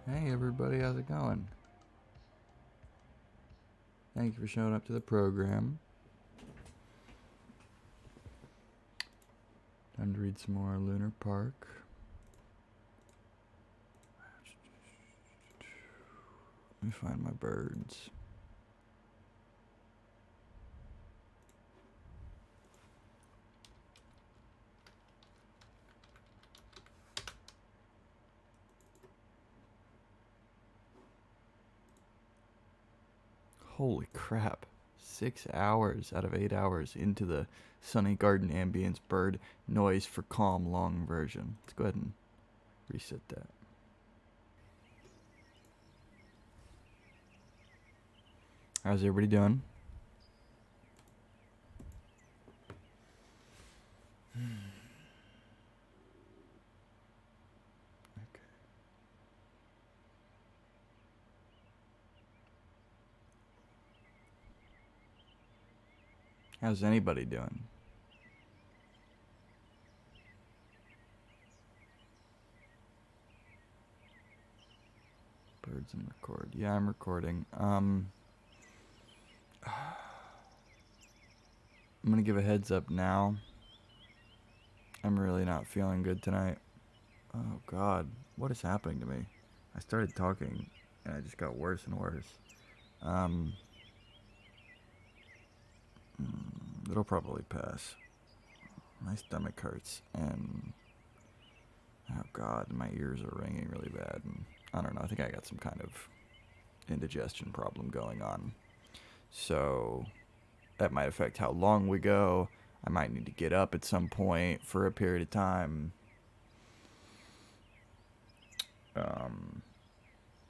Hey everybody, how's it going? Thank you for showing up to the program. Time to read some more Lunar Park. Let me find my birds. Holy crap. 6 hours out of 8 hours into the sunny garden ambience bird noise for calm long version. Let's go ahead and reset that. How's everybody doing? Okay. How's anybody doing? Birds and record. Yeah, I'm recording. I'm gonna give a heads up now. I'm really not feeling good tonight. Oh god, what is happening to me? I started talking and I just got worse and worse. Um, it'll probably pass. My stomach hurts and oh god, my ears are ringing really bad and I don't know, I think I got some kind of indigestion problem going on. So that might affect how long we go. I might need to get up at some point for a period of time.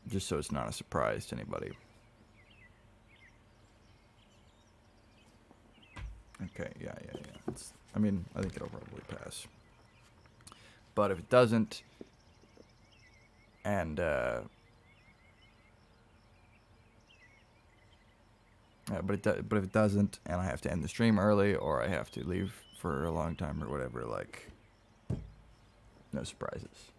Just so it's not a surprise to anybody. Okay, yeah. I think it'll probably pass. But if it doesn't, and but if it doesn't, and I have to end the stream early, or I have to leave for a long time or whatever, like, no surprises.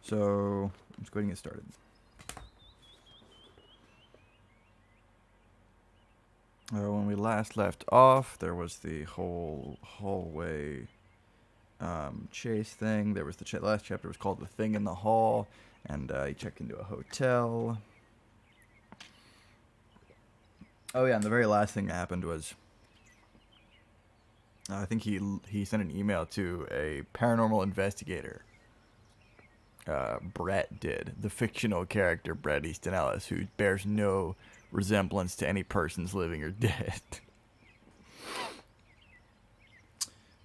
So let's go ahead and get started. When we last left off, there was the whole hallway chase thing. There was the last chapter was called "The Thing in the Hall," and he checked into a hotel. Oh yeah, and the very last thing that happened was I think he sent an email to a paranormal investigator. Brett did, the fictional character Bret Easton Ellis, who bears no resemblance to any persons living or dead.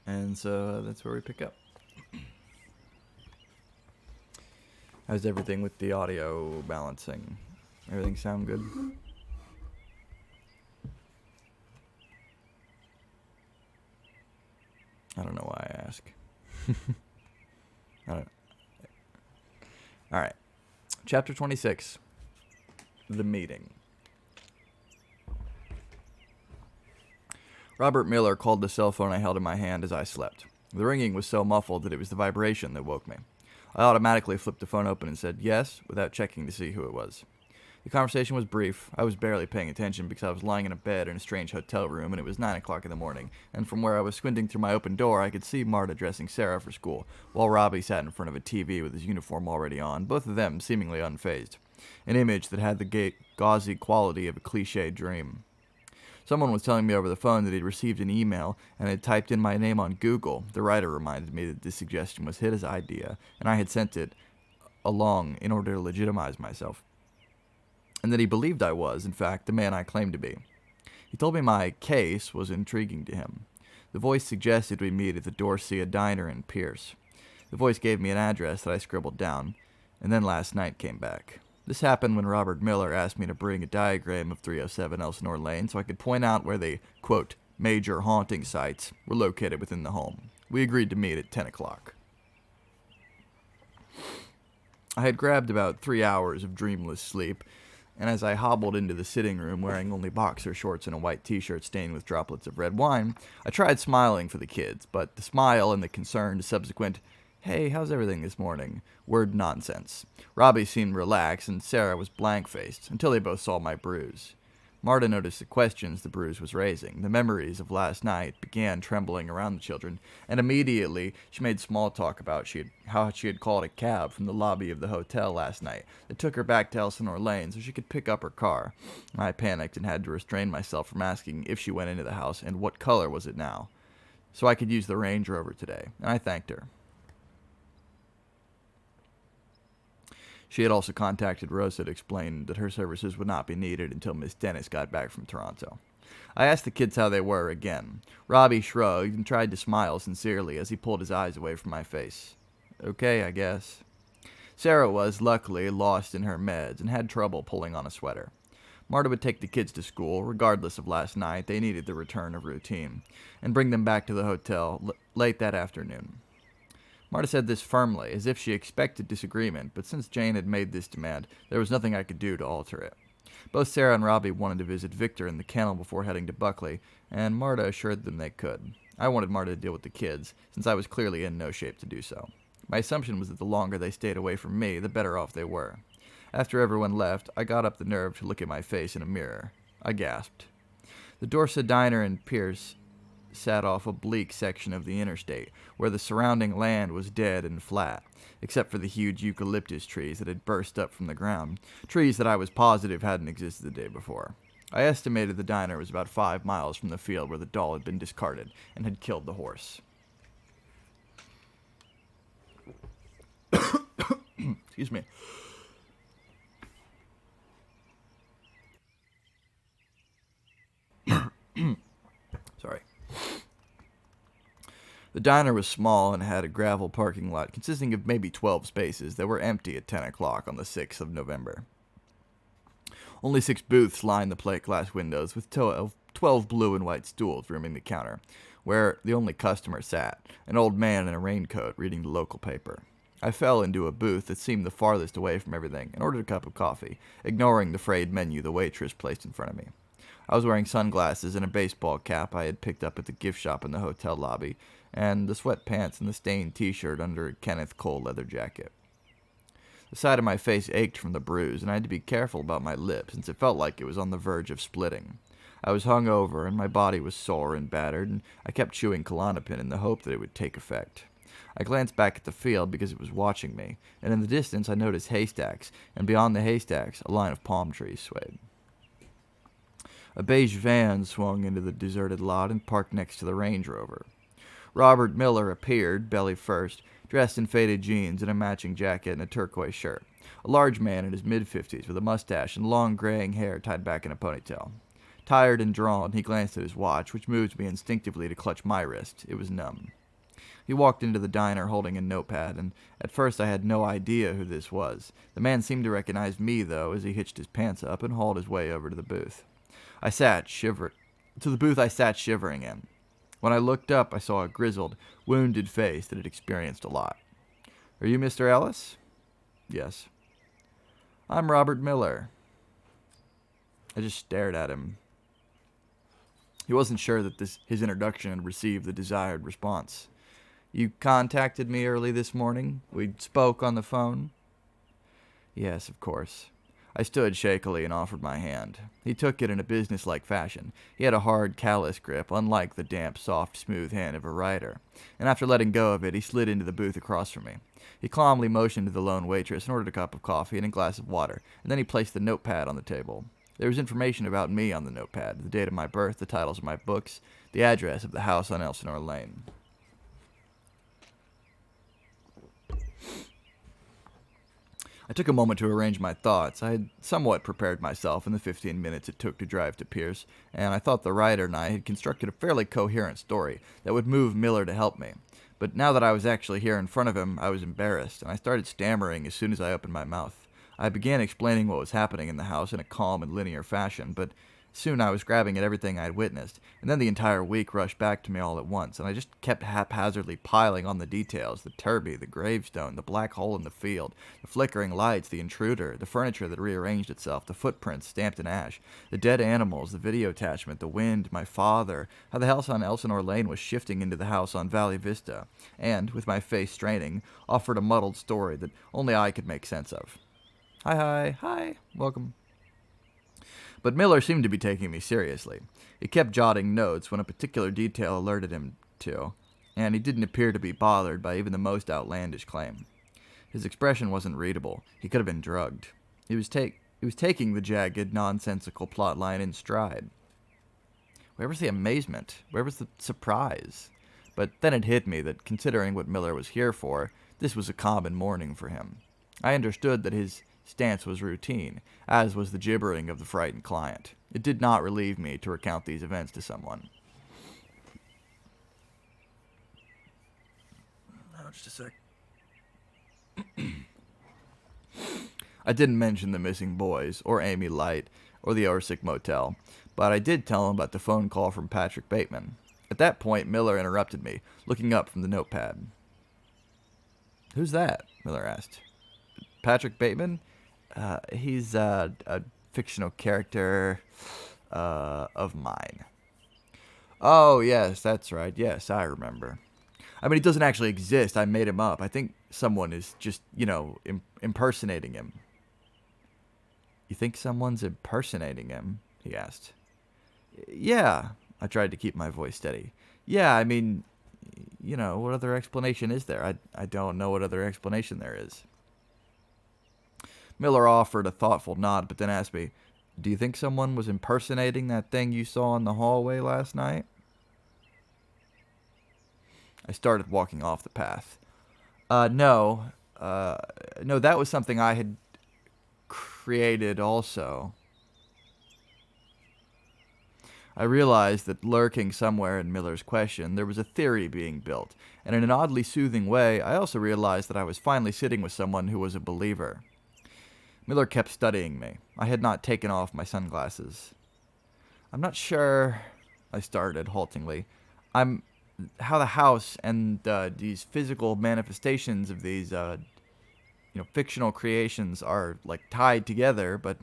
And so that's where we pick up. How's everything with the audio balancing? Everything sound good? I don't know why I ask. I don't. All right. Chapter 26. The Meeting. Robert Miller called the cell phone I held in my hand as I slept. The ringing was so muffled that it was the vibration that woke me. I automatically flipped the phone open and said yes, without checking to see who it was. The conversation was brief. I was barely paying attention because I was lying in a bed in a strange hotel room and it was 9 o'clock in the morning, and from where I was squinting through my open door I could see Marta dressing Sarah for school, while Robbie sat in front of a TV with his uniform already on, both of them seemingly unfazed. An image that had the gauzy quality of a cliché dream. Someone was telling me over the phone that he'd received an email and had typed in my name on Google. The writer reminded me that this suggestion was his idea, and I had sent it along in order to legitimize myself. And that he believed I was, in fact, the man I claimed to be. He told me my case was intriguing to him. The voice suggested we meet at the Dorsia Diner in Pierce. The voice gave me an address that I scribbled down, and then last night came back. This happened when Robert Miller asked me to bring a diagram of 307 Elsinore Lane so I could point out where the, quote, major haunting sites were located within the home. We agreed to meet at 10 o'clock. I had grabbed about 3 hours of dreamless sleep, and as I hobbled into the sitting room wearing only boxer shorts and a white t-shirt stained with droplets of red wine, I tried smiling for the kids, but the smile and the concerned subsequent Hey, how's everything this morning? Word nonsense. Robbie seemed relaxed, and Sarah was blank-faced, until they both saw my bruise. Marta noticed the questions the bruise was raising. The memories of last night began trembling around the children, and immediately she made small talk about how she had called a cab from the lobby of the hotel last night that took her back to Elsinore Lane so she could pick up her car. I panicked and had to restrain myself from asking if she went into the house and what color was it now, so I could use the Range Rover today, and I thanked her. She had also contacted Rosa to explain that her services would not be needed until Miss Dennis got back from Toronto. I asked the kids how they were again. Robbie shrugged and tried to smile sincerely as he pulled his eyes away from my face. Okay, I guess. Sarah was, luckily, lost in her meds and had trouble pulling on a sweater. Marta would take the kids to school, regardless of last night. They needed the return of routine, and bring them back to the hotel late that afternoon. Marta said this firmly, as if she expected disagreement, but since Jane had made this demand, there was nothing I could do to alter it. Both Sarah and Robbie wanted to visit Victor in the kennel before heading to Buckley, and Marta assured them they could. I wanted Marta to deal with the kids, since I was clearly in no shape to do so. My assumption was that the longer they stayed away from me, the better off they were. After everyone left, I got up the nerve to look at my face in a mirror. I gasped. The Dorsa Diner and Pierce sat off a bleak section of the interstate, where the surrounding land was dead and flat, except for the huge eucalyptus trees that had burst up from the ground, trees that I was positive hadn't existed the day before. I estimated the diner was about 5 miles from the field where the doll had been discarded and had killed the horse. Excuse me. Sorry. The diner was small and had a gravel parking lot consisting of maybe 12 spaces that were empty at 10 o'clock on the 6th of November. Only 6 booths lined the plate glass windows, with 12 blue and white stools rooming the counter, where the only customer sat, an old man in a raincoat reading the local paper. I fell into a booth that seemed the farthest away from everything and ordered a cup of coffee, ignoring the frayed menu the waitress placed in front of me. I was wearing sunglasses and a baseball cap I had picked up at the gift shop in the hotel lobby, and the sweatpants and the stained t-shirt under a Kenneth Cole leather jacket. The side of my face ached from the bruise, and I had to be careful about my lip, since it felt like it was on the verge of splitting. I was hung over, and my body was sore and battered, and I kept chewing Klonopin in the hope that it would take effect. I glanced back at the field because it was watching me, and in the distance I noticed haystacks, and beyond the haystacks a line of palm trees swayed. A beige van swung into the deserted lot and parked next to the Range Rover. Robert Miller appeared, belly first, dressed in faded jeans and a matching jacket and a turquoise shirt. A large man in his mid-50s with a mustache and long graying hair tied back in a ponytail. Tired and drawn, he glanced at his watch, which moved me instinctively to clutch my wrist. It was numb. He walked into the diner holding a notepad, and at first I had no idea who this was. The man seemed to recognize me, though, as he hitched his pants up and hauled his way over to the booth. I sat shivering in. When I looked up, I saw a grizzled, wounded face that had experienced a lot. "Are you Mr. Ellis?" "Yes." "I'm Robert Miller." I just stared at him. He wasn't sure that his introduction had received the desired response. "You contacted me early this morning? We spoke on the phone?" "Yes, of course." I stood shakily and offered my hand. He took it in a businesslike fashion. He had a hard, callous grip, unlike the damp, soft, smooth hand of a writer, and after letting go of it, he slid into the booth across from me. He calmly motioned to the lone waitress and ordered a cup of coffee and a glass of water, and then he placed the notepad on the table. There was information about me on the notepad, the date of my birth, the titles of my books, the address of the house on Elsinore Lane. I took a moment to arrange my thoughts. I had somewhat prepared myself in the 15 minutes it took to drive to Pierce, and I thought the writer and I had constructed a fairly coherent story that would move Miller to help me. But now that I was actually here in front of him, I was embarrassed, and I started stammering as soon as I opened my mouth. I began explaining what was happening in the house in a calm and linear fashion, but Soon I was grabbing at everything I had witnessed, and then the entire week rushed back to me all at once, and I just kept haphazardly piling on the details: the turbie, the gravestone, the black hole in the field, the flickering lights, the intruder, the furniture that rearranged itself, the footprints stamped in ash, the dead animals, the video attachment, the wind, my father, how the house on Elsinore Lane was shifting into the house on Valley Vista, and, with my face straining, offered a muddled story that only I could make sense of. Hi, welcome. But Miller seemed to be taking me seriously. He kept jotting notes when a particular detail alerted him to, and he didn't appear to be bothered by even the most outlandish claim. His expression wasn't readable. He could have been drugged. He was taking the jagged, nonsensical plot line in stride. Where was the amazement? Where was the surprise? But then it hit me that, considering what Miller was here for, this was a common morning for him. I understood that his stance was routine, as was the gibbering of the frightened client. It did not relieve me to recount these events to someone. Oh, just a sec. I didn't mention the missing boys, or Amy Light, or the Orsic Motel, but I did tell him about the phone call from Patrick Bateman. At that point, Miller interrupted me, looking up from the notepad. "Who's that?" Miller asked. "Patrick Bateman? He's a fictional character of mine." "Oh, yes, that's right. Yes, I remember. I mean, he doesn't actually exist. I made him up. I think someone is just, impersonating him." "You think someone's impersonating him?" he asked. "Yeah." I tried to keep my voice steady. "Yeah, I mean, what other explanation is there? I don't know what other explanation there is." Miller offered a thoughtful nod, but then asked me, "Do you think someone was impersonating that thing you saw in the hallway last night?" I started walking off the path. No. No, that was something I had created also." I realized that lurking somewhere in Miller's question, there was a theory being built, and in an oddly soothing way, I also realized that I was finally sitting with someone who was a believer. Miller kept studying me. I had not taken off my sunglasses. "I'm not sure," I started haltingly. How the house and these physical manifestations of these, fictional creations are, tied together, but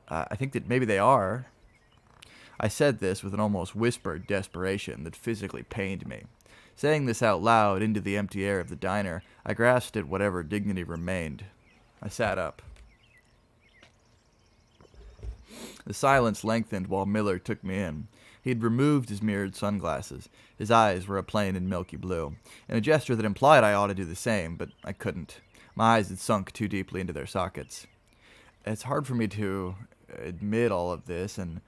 I think that maybe they are." I said this with an almost whispered desperation that physically pained me. Saying this out loud into the empty air of the diner, I grasped at whatever dignity remained. I sat up. The silence lengthened while Miller took me in. He had removed his mirrored sunglasses. His eyes were a plain and milky blue, in a gesture that implied I ought to do the same, but I couldn't. My eyes had sunk too deeply into their sockets. It's hard for me to admit all of this, and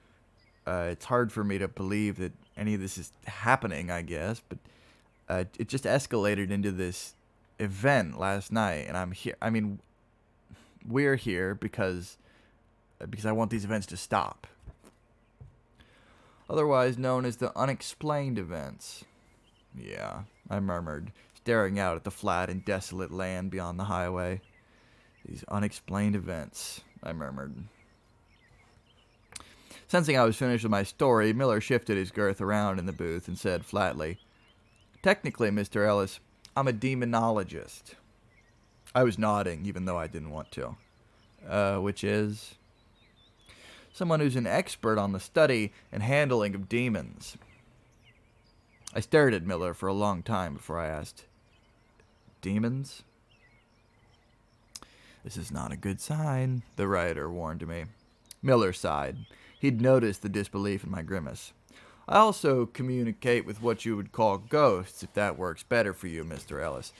it's hard for me to believe that any of this is happening, I guess, but it just escalated into this event last night, and I'm here. I mean, we're here because I want these events to stop. Otherwise known as the unexplained events. "Yeah," I murmured, staring out at the flat and desolate land beyond the highway. "These unexplained events," I murmured. Sensing I was finished with my story, Miller shifted his girth around in the booth and said flatly, "Technically, Mr. Ellis, I'm a demonologist." I was nodding, even though I didn't want to. Which is? "Someone who's an expert on the study and handling of demons." I stared at Miller for a long time before I asked, "Demons?" "This is not a good sign," the writer warned me. Miller sighed. He'd noticed the disbelief in my grimace. "I also communicate with what you would call ghosts, if that works better for you, Mr. Ellis.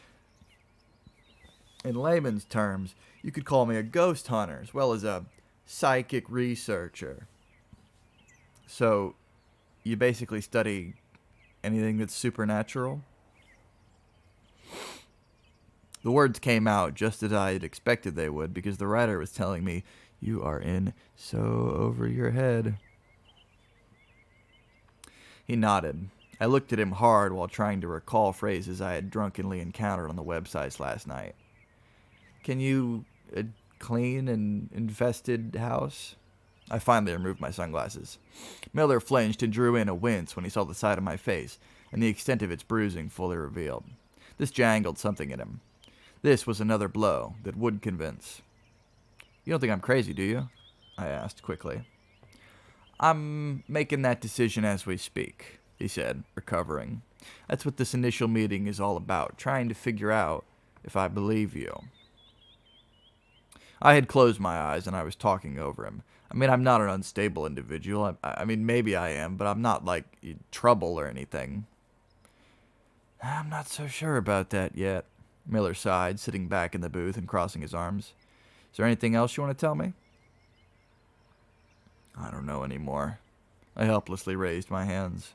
In layman's terms, you could call me a ghost hunter, as well as a psychic researcher." "So, you basically study anything that's supernatural?" The words came out just as I had expected they would, because the writer was telling me, "You are in so over your head." He nodded. I looked at him hard while trying to recall phrases I had drunkenly encountered on the websites last night. "Can you clean an infested house?" I finally removed my sunglasses. Miller flinched and drew in a wince when he saw the side of my face, and the extent of its bruising fully revealed. This jangled something in him. This was another blow that would convince. You don't think I'm crazy, do you? I asked quickly. I'm making that decision as we speak, he said, recovering. That's what this initial meeting is all about, trying to figure out if I believe you. I had closed my eyes and I was talking over him. I mean, I'm not an unstable individual. I mean, maybe I am, but I'm not like trouble or anything. I'm not so sure about that yet, Miller sighed, sitting back in the booth and crossing his arms. Is there anything else you want to tell me? I don't know anymore. I helplessly raised my hands.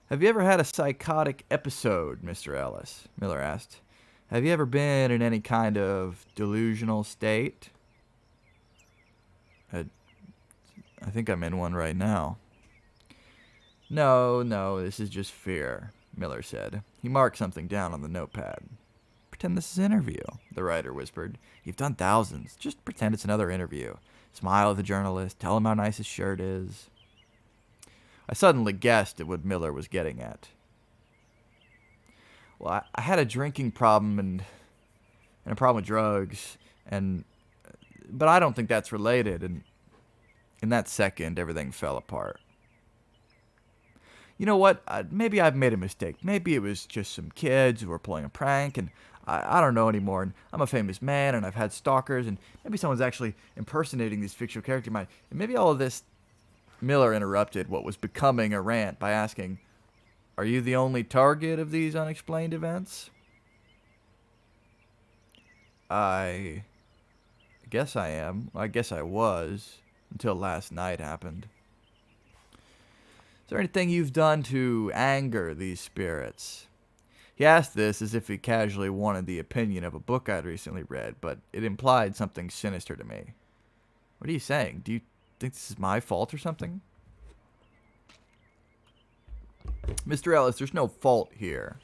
Have you ever had a psychotic episode, Mr. Ellis? Miller asked. Have you ever been in any kind of delusional state? I think I'm in one right now. No, this is just fear, Miller said. He marked something down on the notepad. Pretend this is an interview, the writer whispered. You've done thousands. Just pretend it's another interview. Smile at the journalist. Tell him how nice his shirt is. I suddenly guessed at what Miller was getting at. Well, I had a drinking problem and a problem with drugs, but I don't think that's related. And in that second, everything fell apart. You know what? Maybe I've made a mistake. Maybe it was just some kids who were pulling a prank, and I don't know anymore. And I'm a famous man, and I've had stalkers, and maybe someone's actually impersonating this fictional character of mine. And maybe all of this... Miller interrupted what was becoming a rant by asking, Are you the only target of these unexplained events? I guess I am. I guess I was, until last night happened. Is there anything you've done to anger these spirits? He asked this as if he casually wanted the opinion of a book I'd recently read, but it implied something sinister to me. What are you saying? Do you think this is my fault or something? Mr. Ellis, there's no fault here.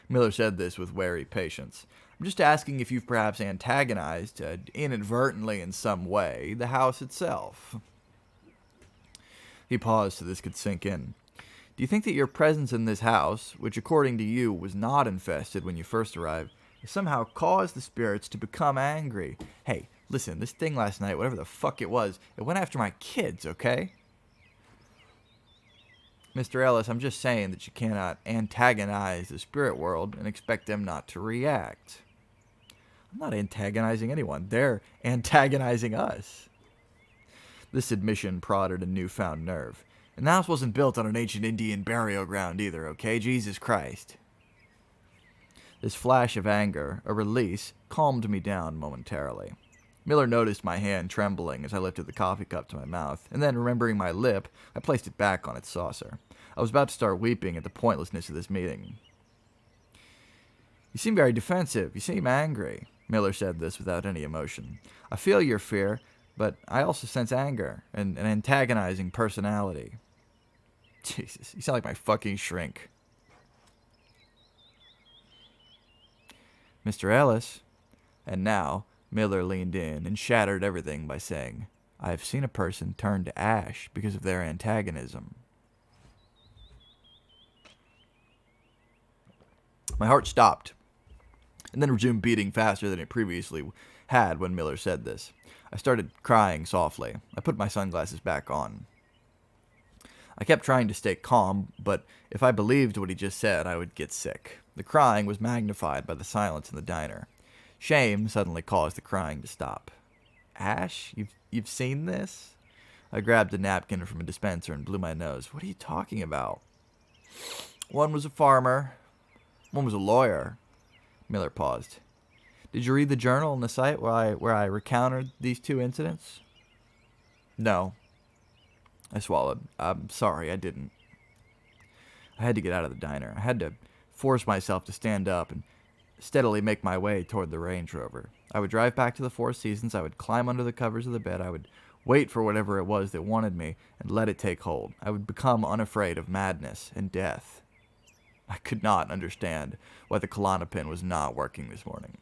Miller said this with wary patience. I'm just asking if you've perhaps antagonized, inadvertently in some way, the house itself. He paused so this could sink in. Do you think that your presence in this house, which according to you was not infested when you first arrived, has somehow caused the spirits to become angry? Hey, listen, this thing last night, whatever the fuck it was, it went after my kids, okay? Mr. Ellis, I'm just saying that you cannot antagonize the spirit world and expect them not to react. I'm not antagonizing anyone. They're antagonizing us. This admission prodded a newfound nerve. And the house wasn't built on an ancient Indian burial ground either, okay? Jesus Christ. This flash of anger, a release, calmed me down momentarily. Miller noticed my hand trembling as I lifted the coffee cup to my mouth, and then, remembering my lip, I placed it back on its saucer. I was about to start weeping at the pointlessness of this meeting. You seem very defensive. You seem angry. Miller said this without any emotion. I feel your fear, but I also sense anger and an antagonizing personality. Jesus, you sound like my fucking shrink. Mr. Ellis. And now, Miller leaned in and shattered everything by saying, I have seen a person turn to ash because of their antagonism. My heart stopped, and then resumed beating faster than it previously had when Miller said this. I started crying softly. I put my sunglasses back on. I kept trying to stay calm, but if I believed what he just said, I would get sick. The crying was magnified by the silence in the diner. Shame suddenly caused the crying to stop. Ash, you've seen this? I grabbed a napkin from a dispenser and blew my nose. What are you talking about? One was a farmer. One was a lawyer. Miller paused. Did you read the journal on the site where I recounted these two incidents? No. I swallowed. I'm sorry, I didn't. I had to get out of the diner. I had to force myself to stand up and steadily make my way toward the Range Rover. I would drive back to the Four Seasons. I would climb under the covers of the bed. I would wait for whatever it was that wanted me and let it take hold. I would become unafraid of madness and death. I could not understand why the Klonopin was not working this morning.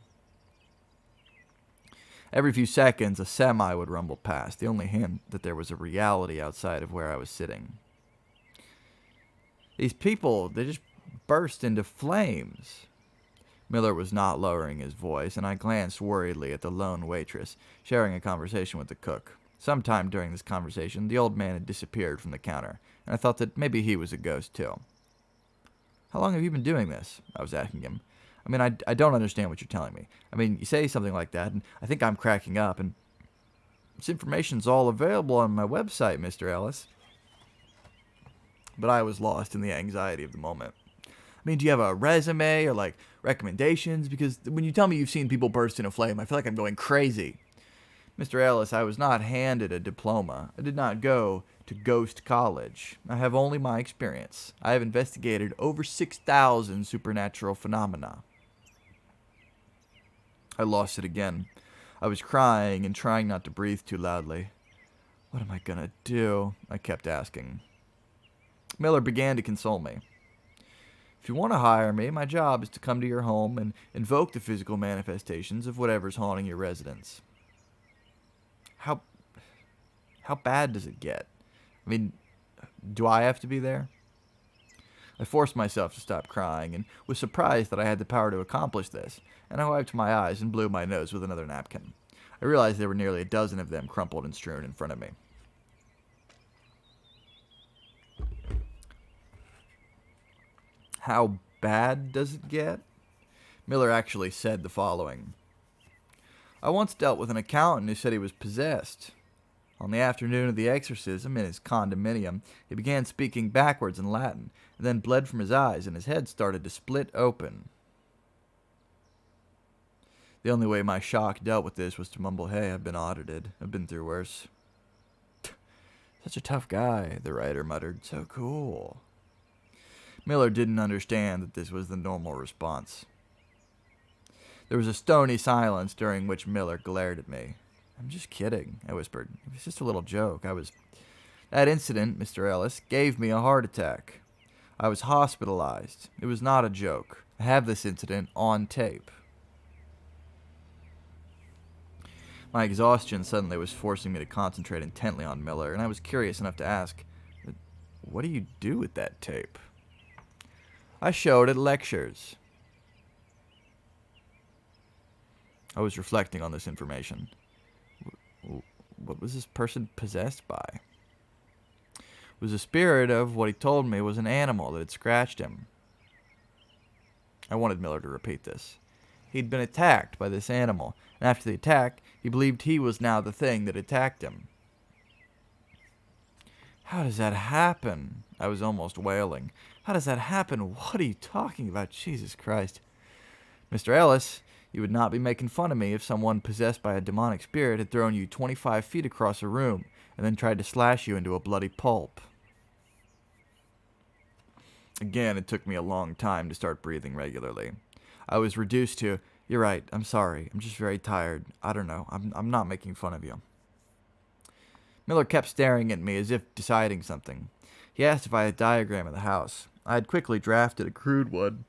Every few seconds, a semi would rumble past, the only hint that there was a reality outside of where I was sitting. These people, they just burst into flames. Miller was not lowering his voice, and I glanced worriedly at the lone waitress, sharing a conversation with the cook. Sometime during this conversation, the old man had disappeared from the counter, and I thought that maybe he was a ghost, too. "How long have you been doing this?" I was asking him. "I mean, I don't understand what you're telling me. I mean, you say something like that, and I think I'm cracking up, and this information's all available on my website, Mr. Ellis." But I was lost in the anxiety of the moment. "I mean, do you have a resume or, like, recommendations? Because when you tell me you've seen people burst in a flame, I feel like I'm going crazy." "Mr. Ellis, I was not handed a diploma. I did not go to Ghost College. I have only my experience. I have investigated over 6,000 supernatural phenomena." I lost it again. I was crying and trying not to breathe too loudly. "What am I gonna do?" I kept asking. Miller began to console me. "If you want to hire me, my job is to come to your home and invoke the physical manifestations of whatever's haunting your residence." How bad does it get? I mean, do I have to be there?" I forced myself to stop crying and was surprised that I had the power to accomplish this, and I wiped my eyes and blew my nose with another napkin. I realized there were nearly a dozen of them crumpled and strewn in front of me. How bad does it get? Miller actually said the following. "I once dealt with an accountant who said he was possessed. On the afternoon of the exorcism in his condominium, he began speaking backwards in Latin, and then bled from his eyes, and his head started to split open. The only way my shock dealt with this was to mumble, 'Hey, I've been audited. I've been through worse.'" "Such a tough guy," the writer muttered. "So cool." Miller didn't understand that this was the normal response. There was a stony silence during which Miller glared at me. "I'm just kidding," I whispered. "It was just a little joke. That incident, Mr. Ellis, gave me a heart attack. I was hospitalized. It was not a joke. I have this incident on tape." My exhaustion suddenly was forcing me to concentrate intently on Miller, and I was curious enough to ask, "What do you do with that tape?" "I show it at lectures." I was reflecting on this information. What was this person possessed by? It was the spirit of what he told me was an animal that had scratched him. I wanted Miller to repeat this. He'd been attacked by this animal, and after the attack, he believed he was now the thing that attacked him. "How does that happen?" I was almost wailing. "How does that happen? What are you talking about? Jesus Christ." "Mr. Ellis, you would not be making fun of me if someone possessed by a demonic spirit had thrown you 25 feet across a room and then tried to slash you into a bloody pulp." Again, it took me a long time to start breathing regularly. I was reduced to, "You're right, I'm sorry, I'm just very tired. I don't know, I'm not making fun of you." Miller kept staring at me as if deciding something. He asked if I had a diagram of the house. I had quickly drafted a crude one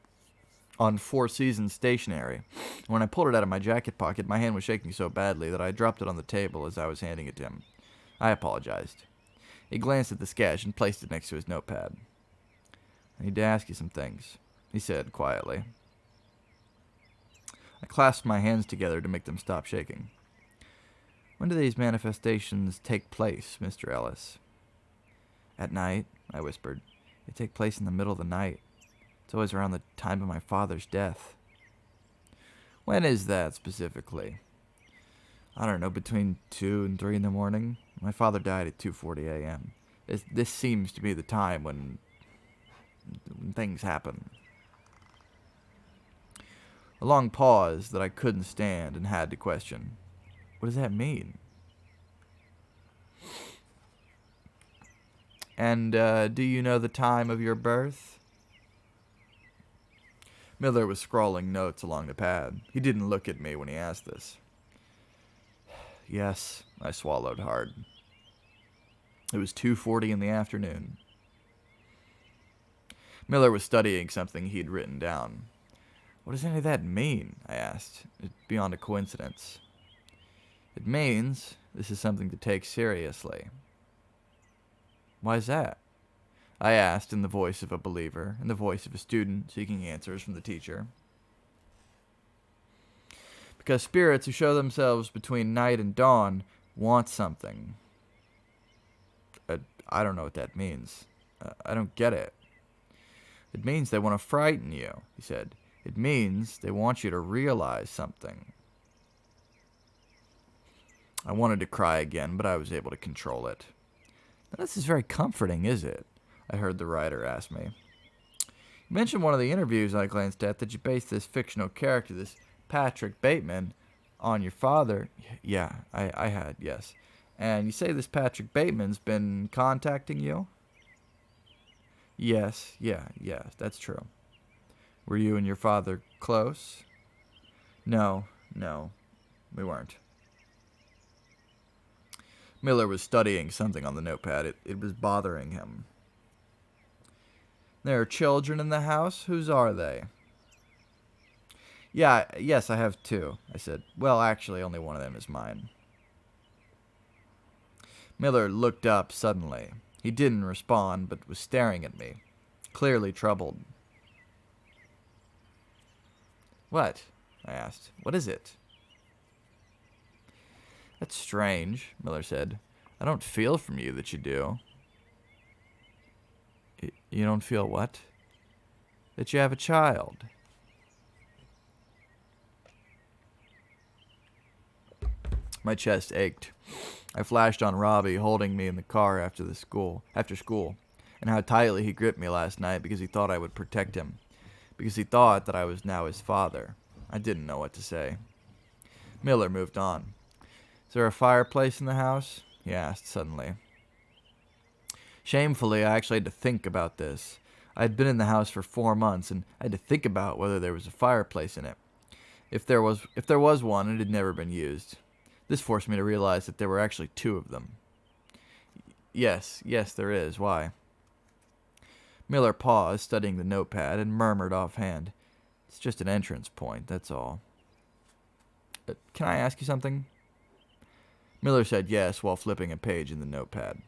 on Four Seasons stationery. When I pulled it out of my jacket pocket, my hand was shaking so badly that I dropped it on the table as I was handing it to him. I apologized. He glanced at the sketch and placed it next to his notepad. "I need to ask you some things," he said quietly. I clasped my hands together to make them stop shaking. "When do these manifestations take place, Mr. Ellis?" "At night," I whispered. "They take place in the middle of the night. It's always around the time of my father's death." "When is that, specifically?" "I don't know, between 2 and 3 in the morning. My father died at 2:40 a.m. This seems to be the time when things happen." A long pause that I couldn't stand and had to question. "What does that mean?" "And, do you know the time of your birth?" Miller was scrawling notes along the pad. He didn't look at me when he asked this. "Yes," I swallowed hard. It was 2:40 in the afternoon. Miller was studying something he'd written down. "What does any of that mean?" I asked. "It's beyond a coincidence." It means this is something to take seriously. Why's that? I asked in the voice of a believer, in the voice of a student seeking answers from the teacher. Because spirits who show themselves between night and dawn want something. I don't know what that means. I don't get it. It means they want to frighten you, he said. It means they want you to realize something. I wanted to cry again, but I was able to control it. Now, this is very comforting, is it? I heard the writer ask me. You mentioned one of the interviews I glanced at that you based this fictional character, this Patrick Bateman, on your father. Yeah, I had, yes. And you say this Patrick Bateman's been contacting you? Yes, yeah, that's true. Were you and your father close? No, we weren't. Miller was studying something on the notepad. It was bothering him. There are children in the house? Whose are they? Yes, I have two, I said. Well, actually, only one of them is mine. Miller looked up suddenly. He didn't respond, but was staring at me, clearly troubled. What? I asked. What is it? That's strange, Miller said. I don't feel from you that you do. You don't feel what? That you have a child. My chest ached. I flashed on Robbie holding me in the car after school, and how tightly he gripped me last night because he thought I would protect him, because he thought that I was now his father. I didn't know what to say. Miller moved on. Is there a fireplace in the house? He asked suddenly. Shamefully, I actually had to think about this. I had been in the house for 4 months, and I had to think about whether there was a fireplace in it. If there was one, it had never been used. This forced me to realize that there were actually 2 of them. Yes, there is. Why? Miller paused, studying the notepad, and murmured offhand, It's just an entrance point, that's all. Can I ask you something? Miller said yes while flipping a page in the notepad.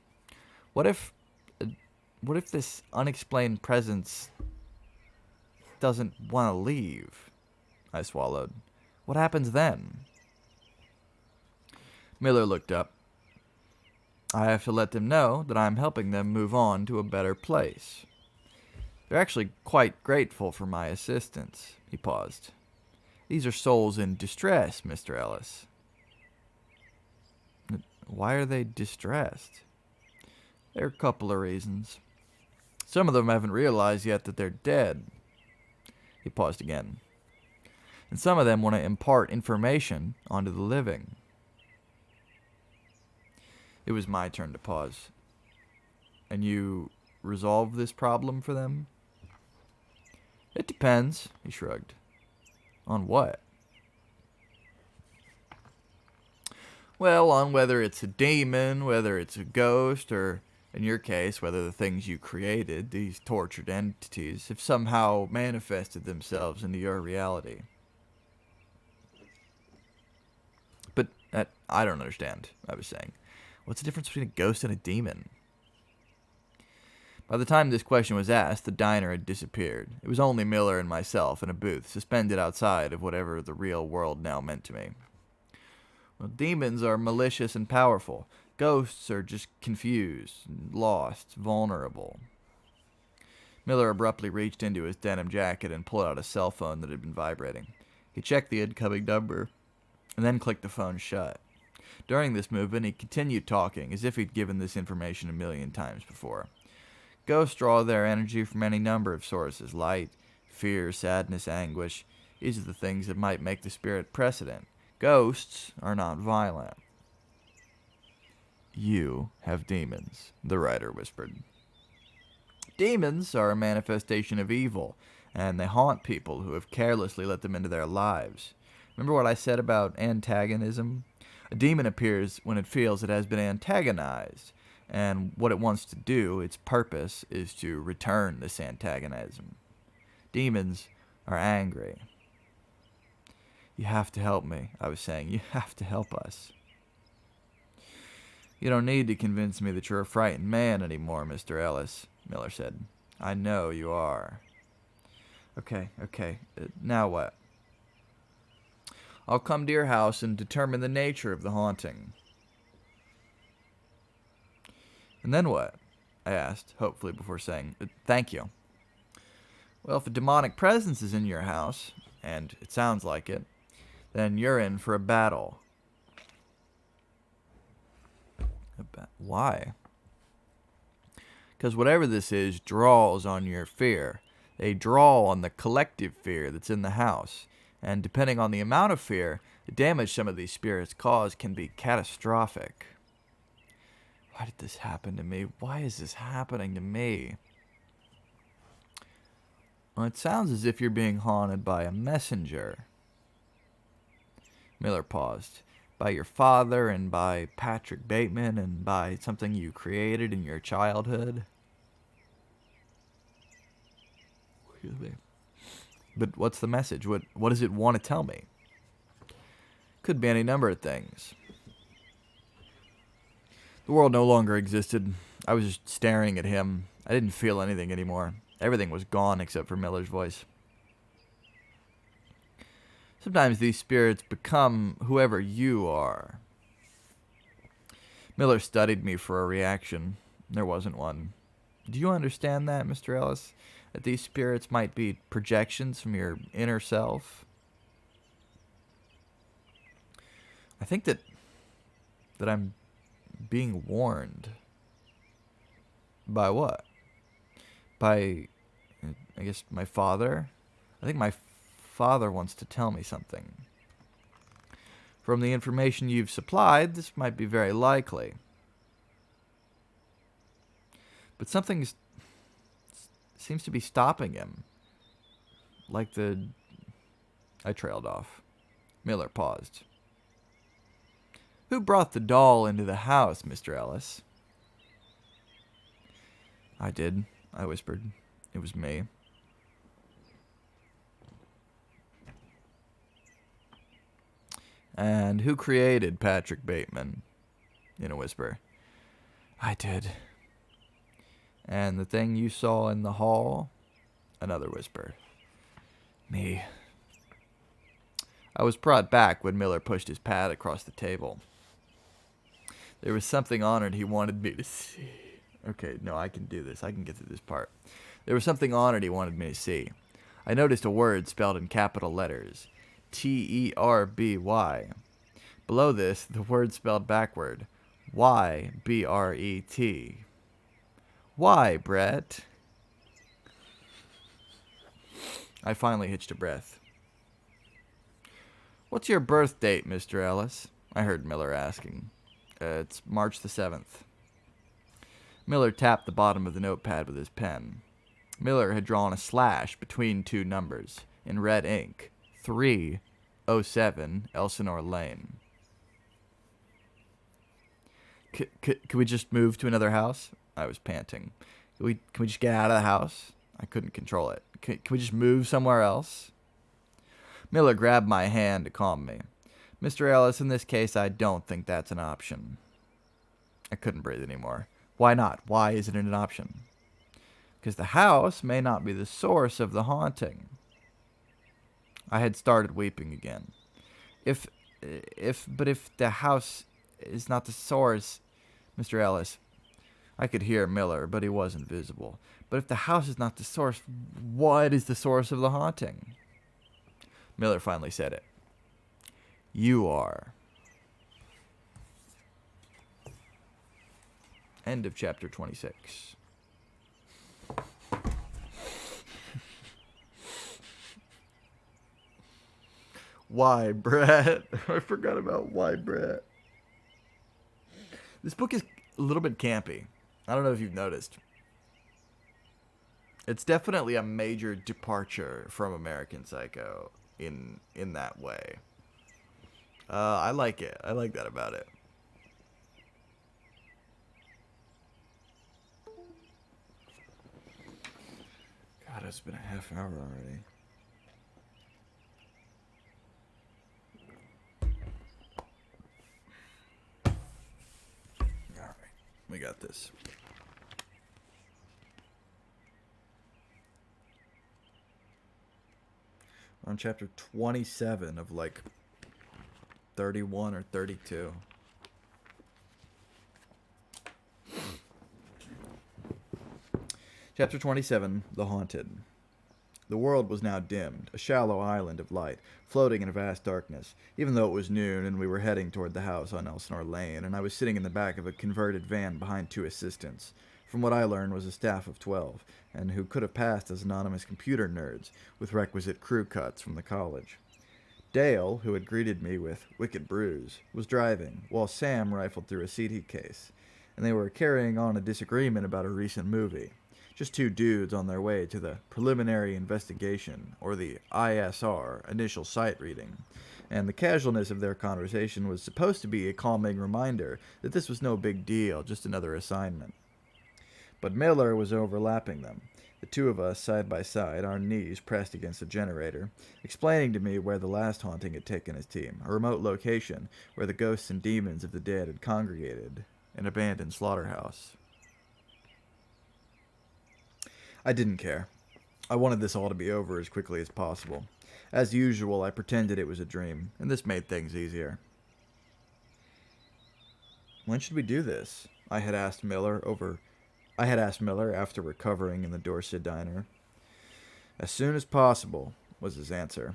What if this unexplained presence doesn't want to leave? I swallowed. What happens then? Miller looked up. I have to let them know that I'm helping them move on to a better place. They're actually quite grateful for my assistance. He paused. These are souls in distress, Mr. Ellis. Why are they distressed? There are a couple of reasons. Some of them haven't realized yet that they're dead. He paused again. And some of them want to impart information onto the living. It was my turn to pause. And you resolve this problem for them? It depends, he shrugged. On what? Well, on whether it's a demon, whether it's a ghost, or, in your case, whether the things you created, these tortured entities, have somehow manifested themselves into your reality. But I don't understand, I was saying. What's the difference between a ghost and a demon? By the time this question was asked, the diner had disappeared. It was only Miller and myself in a booth, suspended outside of whatever the real world now meant to me. Well, demons are malicious and powerful. Ghosts are just confused, lost, vulnerable. Miller abruptly reached into his denim jacket and pulled out a cell phone that had been vibrating. He checked the incoming number, and then clicked the phone shut. During this movement, he continued talking, as if he'd given this information 1,000,000 times before. Ghosts draw their energy from any number of sources: light, fear, sadness, anguish. These are the things that might make the spirit precedent. Ghosts are not violent. You have demons, the writer whispered. Demons are a manifestation of evil, and they haunt people who have carelessly let them into their lives. Remember what I said about antagonism? A demon appears when it feels it has been antagonized, and what it wants to do, its purpose, is to return this antagonism. Demons are angry. You have to help me, I was saying. You have to help us. You don't need to convince me that you're a frightened man anymore, Mr. Ellis, Miller said. I know you are. Okay. Now what? I'll come to your house and determine the nature of the haunting. And then what? I asked, hopefully before saying, thank you. Well, if a demonic presence is in your house, and it sounds like it, then you're in for a battle. Why? Because whatever this is draws on your fear. They draw on the collective fear that's in the house. And depending on the amount of fear, the damage some of these spirits cause can be catastrophic. Why did this happen to me? Why is this happening to me? Well, it sounds as if you're being haunted by a messenger. Miller paused. By your father and by Patrick Bateman and by something you created in your childhood. Excuse me. But what's the message? What does it want to tell me? Could be any number of things. The world no longer existed. I was just staring at him. I didn't feel anything anymore. Everything was gone except for Miller's voice. Sometimes these spirits become whoever you are. Miller studied me for a reaction. There wasn't one. Do you understand that, Mr. Ellis? That these spirits might be projections from your inner self? I think that I'm being warned. By what? By, I guess, my father? I think my father wants to tell me something. From the information you've supplied, this might be very likely. But something seems to be stopping him. I trailed off. Miller paused. Who brought the doll into the house, Mr. Ellis? I did, I whispered. It was me. And who created Patrick Bateman? In a whisper. I did. And the thing you saw in the hall? Another whisper. Me. I was brought back when Miller pushed his pad across the table. There was something on it he wanted me to see. Okay, no, I can do this. I can get through this part. There was something on it he wanted me to see. I noticed a word spelled in capital letters. Terby. Below this, the word spelled backward. Ybret. Why, Brett? I finally hitched a breath. What's your birth date, Mr. Ellis? I heard Miller asking. It's March the 7th. Miller tapped the bottom of the notepad with his pen. Miller had drawn a slash between two numbers, in red ink. 307 Elsinore Lane. Could we just move to another house? I was panting. Can we just get out of the house? I couldn't control it. Can we just move somewhere else? Miller grabbed my hand to calm me. Mr. Ellis, in this case, I don't think that's an option. I couldn't breathe anymore. Why not? Why isn't it an option? Because the house may not be the source of the haunting. I had started weeping again. But if the house is not the source, Mr. Ellis, I could hear Miller, but he wasn't visible. But if the house is not the source, what is the source of the haunting? Miller finally said it. You are. End of chapter 26. Why, Brett? I forgot about why, Brett. This book is a little bit campy. I don't know if you've noticed. It's definitely a major departure from American Psycho in that way. I like it. I like that about it. God, it's been a half hour already. about this. We're on chapter 27 of like 31 or 32. Chapter 27, The Haunted. The world was now dimmed, a shallow island of light, floating in a vast darkness, even though it was noon and we were heading toward the house on Elsinore Lane, and I was sitting in the back of a converted van behind two assistants, from what I learned was a staff of 12, and who could have passed as anonymous computer nerds with requisite crew cuts from the college. Dale, who had greeted me with "Wicked Brews," was driving, while Sam rifled through a CD case, and they were carrying on a disagreement about a recent movie. Just two dudes on their way to the preliminary investigation, or the ISR, initial sight reading, and the casualness of their conversation was supposed to be a calming reminder that this was no big deal, just another assignment. But Miller was overlapping them, the two of us side by side, our knees pressed against a generator, explaining to me where the last haunting had taken his team, a remote location where the ghosts and demons of the dead had congregated, an abandoned slaughterhouse. I didn't care. I wanted this all to be over as quickly as possible. As usual, I pretended it was a dream, and this made things easier. When should we do this? I had asked Miller after recovering in the Dorset diner. As soon as possible, was his answer.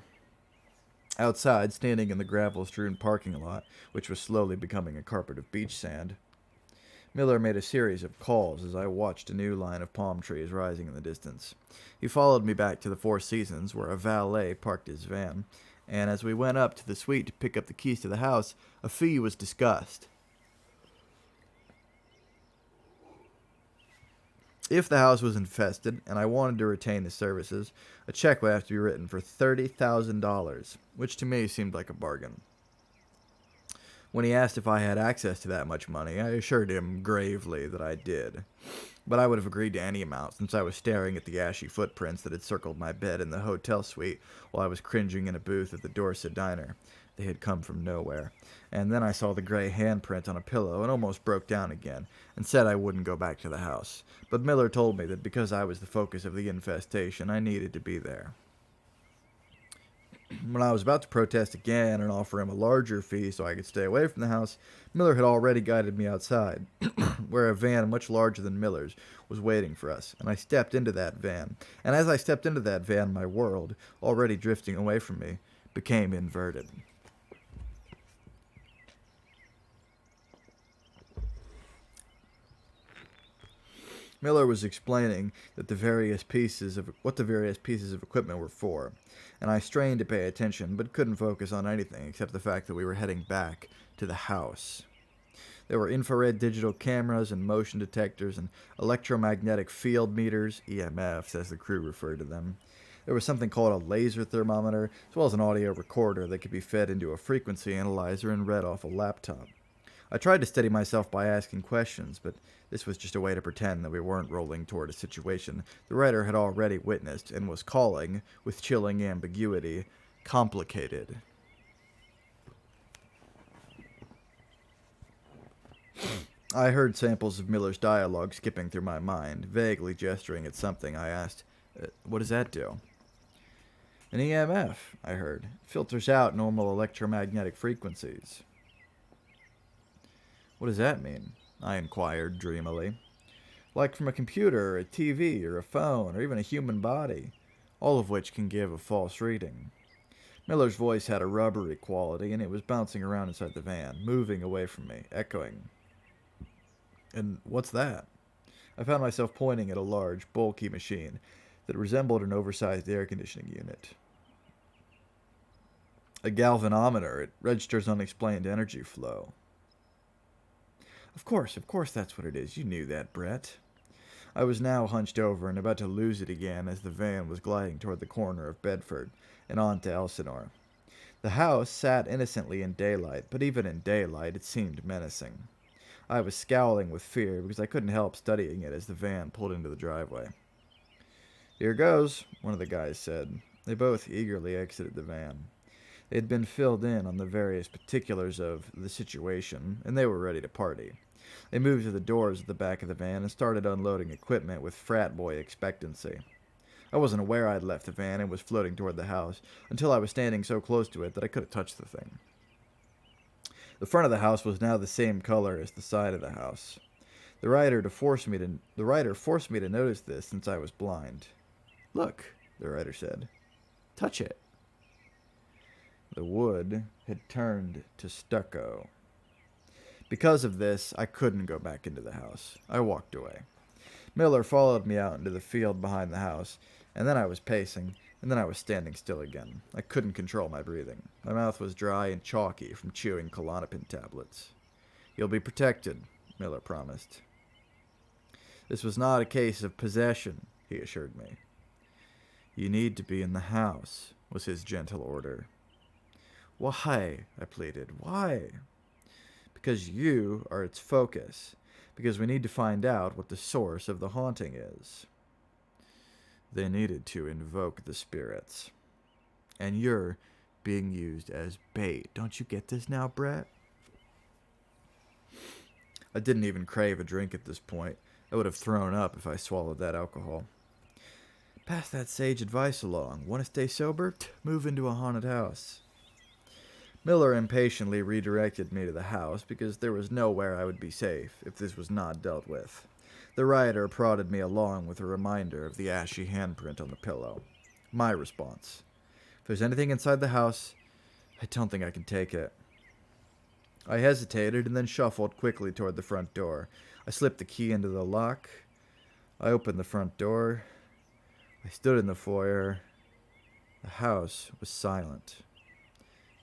Outside, standing in the gravel-strewn parking lot, which was slowly becoming a carpet of beach sand, Miller made a series of calls as I watched a new line of palm trees rising in the distance. He followed me back to the Four Seasons, where a valet parked his van, and as we went up to the suite to pick up the keys to the house, a fee was discussed. If the house was infested, and I wanted to retain the services, a check would have to be written for $30,000, which to me seemed like a bargain. When he asked if I had access to that much money, I assured him gravely that I did. But I would have agreed to any amount, since I was staring at the ashy footprints that had circled my bed in the hotel suite while I was cringing in a booth at the Dorset diner. They had come from nowhere. And then I saw the gray handprint on a pillow and almost broke down again, and said I wouldn't go back to the house. But Miller told me that because I was the focus of the infestation, I needed to be there. When I was about to protest again and offer him a larger fee so I could stay away from the house, Miller had already guided me outside, where a van much larger than Miller's was waiting for us, and I stepped into that van. And as I stepped into that van, my world, already drifting away from me, became inverted. Miller was explaining that what the various pieces of equipment were for, and I strained to pay attention, but couldn't focus on anything except the fact that we were heading back to the house. There were infrared digital cameras and motion detectors and electromagnetic field meters, EMFs as the crew referred to them. There was something called a laser thermometer, as well as an audio recorder that could be fed into a frequency analyzer and read off a laptop. I tried to steady myself by asking questions, but this was just a way to pretend that we weren't rolling toward a situation the writer had already witnessed and was calling, with chilling ambiguity, complicated. I heard samples of Miller's dialogue skipping through my mind. Vaguely gesturing at something, I asked, "What does that do?" "An EMF," I heard. "Filters out normal electromagnetic frequencies." "What does that mean?" I inquired dreamily. "Like from a computer, or a TV, or a phone, or even a human body, all of which can give a false reading." Miller's voice had a rubbery quality, and it was bouncing around inside the van, moving away from me, echoing. "And what's that?" I found myself pointing at a large, bulky machine that resembled an oversized air conditioning unit. "A galvanometer. It registers unexplained energy flow." Of course that's what it is. You knew that, Brett." I was now hunched over and about to lose it again as the van was gliding toward the corner of Bedford and on to Elsinore. The house sat innocently in daylight, but even in daylight it seemed menacing. I was scowling with fear because I couldn't help studying it as the van pulled into the driveway. "Here goes," one of the guys said. They both eagerly exited the van. They had been filled in on the various particulars of the situation, and they were ready to party. They moved to the doors at the back of the van and started unloading equipment with frat boy expectancy. I wasn't aware I had left the van and was floating toward the house until I was standing so close to it that I could have touched the thing. The front of the house was now the same color as the side of the house. The writer forced me to notice this since I was blind. "Look," the writer said. "Touch it." The wood had turned to stucco. Because of this, I couldn't go back into the house. I walked away. Miller followed me out into the field behind the house, and then I was pacing, and then I was standing still again. I couldn't control my breathing. My mouth was dry and chalky from chewing Klonopin tablets. "You'll be protected," Miller promised. "This was not a case of possession," he assured me. "You need to be in the house," was his gentle order. "Why?" I pleaded. "Why?" "Because you are its focus. Because we need to find out what the source of the haunting is." They needed to invoke the spirits. And you're being used as bait. Don't you get this now, Brett? I didn't even crave a drink at this point. I would have thrown up if I swallowed that alcohol. "Pass that sage advice along. Want to stay sober? Move into a haunted house." Miller impatiently redirected me to the house because there was nowhere I would be safe if this was not dealt with. The writer prodded me along with a reminder of the ashy handprint on the pillow. My response: "If there's anything inside the house, I don't think I can take it." I hesitated and then shuffled quickly toward the front door. I slipped the key into the lock. I opened the front door. I stood in the foyer. The house was silent.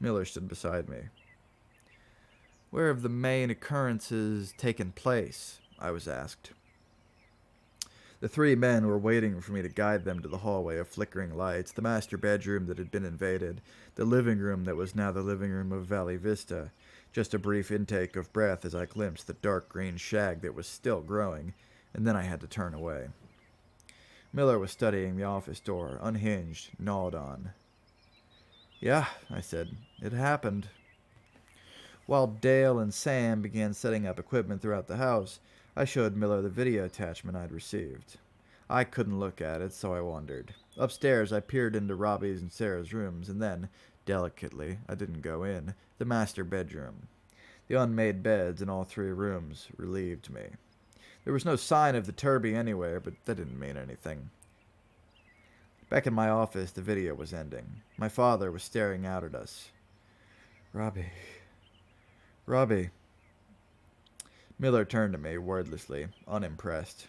Miller stood beside me. "Where have the main occurrences taken place?" I was asked. The three men were waiting for me to guide them to the hallway of flickering lights, the master bedroom that had been invaded, the living room that was now the living room of Valley Vista. Just a brief intake of breath as I glimpsed the dark green shag that was still growing, and then I had to turn away. Miller was studying the office door, unhinged, gnawed on. "Yeah," I said, "it happened." While Dale and Sam began setting up equipment throughout the house, I showed Miller the video attachment I'd received. I couldn't look at it, so I wondered. Upstairs, I peered into Robbie's and Sarah's rooms, and then, delicately, I didn't go in, the master bedroom. The unmade beds in all three rooms relieved me. There was no sign of the Turby anywhere, but that didn't mean anything. Back in my office, the video was ending. My father was staring out at us. "Robbie. Robbie." Miller turned to me wordlessly, unimpressed.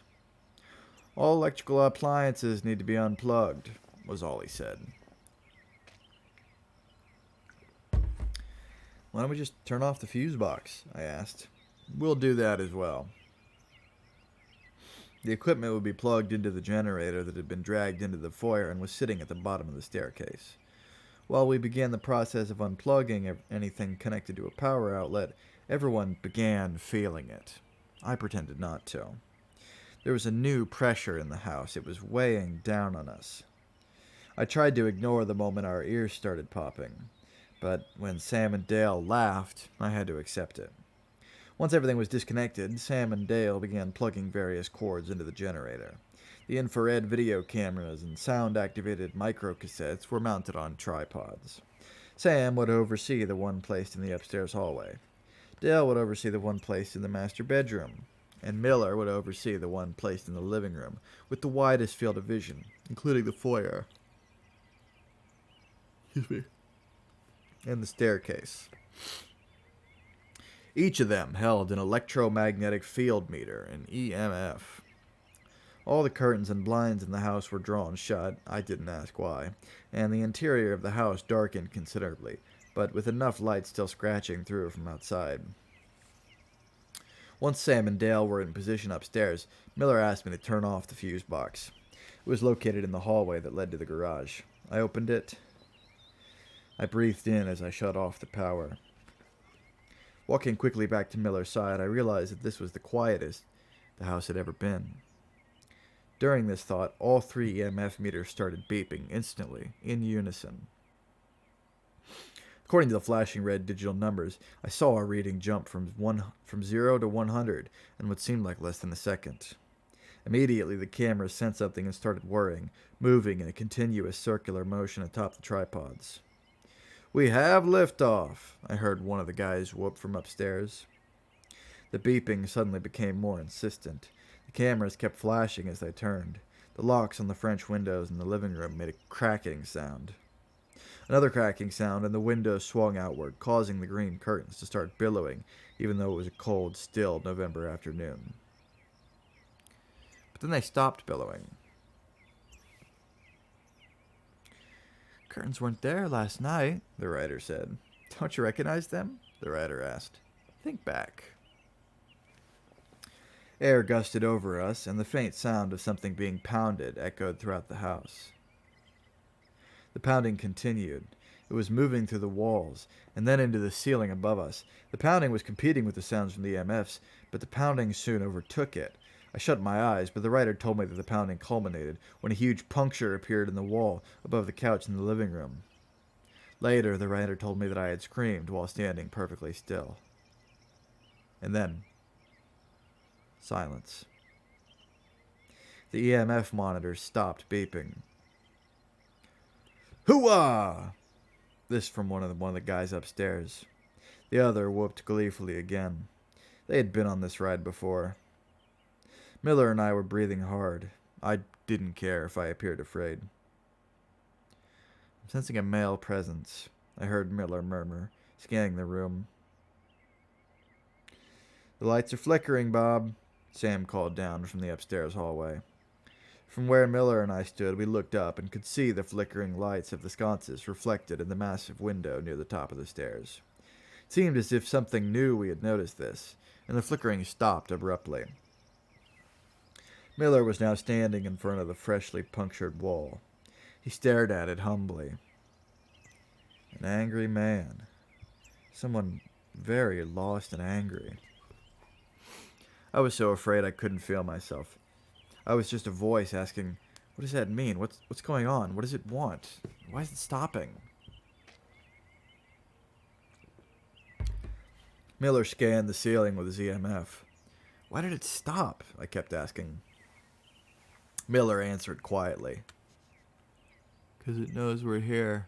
"All electrical appliances need to be unplugged," was all he said. "Why don't we just turn off the fuse box?" I asked. "We'll do that as well." The equipment would be plugged into the generator that had been dragged into the foyer and was sitting at the bottom of the staircase. While we began the process of unplugging anything connected to a power outlet, everyone began feeling it. I pretended not to. There was a new pressure in the house. It was weighing down on us. I tried to ignore the moment our ears started popping, but when Sam and Dale laughed, I had to accept it. Once everything was disconnected, Sam and Dale began plugging various cords into the generator. The infrared video cameras and sound-activated microcassettes were mounted on tripods. Sam would oversee the one placed in the upstairs hallway. Dale would oversee the one placed in the master bedroom. And Miller would oversee the one placed in the living room, with the widest field of vision, including the foyer. And the staircase. Each of them held an electromagnetic field meter, an EMF. All the curtains and blinds in the house were drawn shut, I didn't ask why, and the interior of the house darkened considerably, but with enough light still scratching through from outside. Once Sam and Dale were in position upstairs, Miller asked me to turn off the fuse box. It was located in the hallway that led to the garage. I opened it. I breathed in as I shut off the power. Walking quickly back to Miller's side, I realized that this was the quietest the house had ever been. During this thought, all three EMF meters started beeping instantly, in unison. According to the flashing red digital numbers, I saw our reading jump from 0 to 100 in what seemed like less than a second. Immediately, the camera sensed something and started whirring, moving in a continuous circular motion atop the tripods. "We have liftoff," I heard one of the guys whoop from upstairs. The beeping suddenly became more insistent. The cameras kept flashing as they turned. The locks on the French windows in the living room made a cracking sound. Another cracking sound, and the windows swung outward, causing the green curtains to start billowing, even though it was a cold, still November afternoon. But then they stopped billowing. "Curtains weren't there last night," the writer said. "Don't you recognize them?" the writer asked. "Think back." Air gusted over us, and the faint sound of something being pounded echoed throughout the house. The pounding continued. It was moving through the walls, and then into the ceiling above us. The pounding was competing with the sounds from the EMFs, but the pounding soon overtook it. I shut my eyes, but the writer told me that the pounding culminated when a huge puncture appeared in the wall above the couch in the living room. Later, the writer told me that I had screamed while standing perfectly still. And then, silence. The EMF monitors stopped beeping. "Hooah!" This from one of the guys upstairs. The other whooped gleefully again. They had been on this ride before. Miller and I were breathing hard. I didn't care if I appeared afraid. "I'm sensing a male presence," I heard Miller murmur, scanning the room. "The lights are flickering, Bob," Sam called down from the upstairs hallway. From where Miller and I stood, we looked up and could see the flickering lights of the sconces reflected in the massive window near the top of the stairs. It seemed as if something knew we had noticed this, and the flickering stopped abruptly. Miller was now standing in front of the freshly punctured wall. He stared at it humbly. An angry man. Someone very lost and angry. I was so afraid I couldn't feel myself. I was just a voice asking, "What does that mean? What's going on? What does it want? Why is it stopping?" Miller scanned the ceiling with his EMF. "Why did it stop?" I kept asking. Miller answered quietly. "'Cause it knows we're here."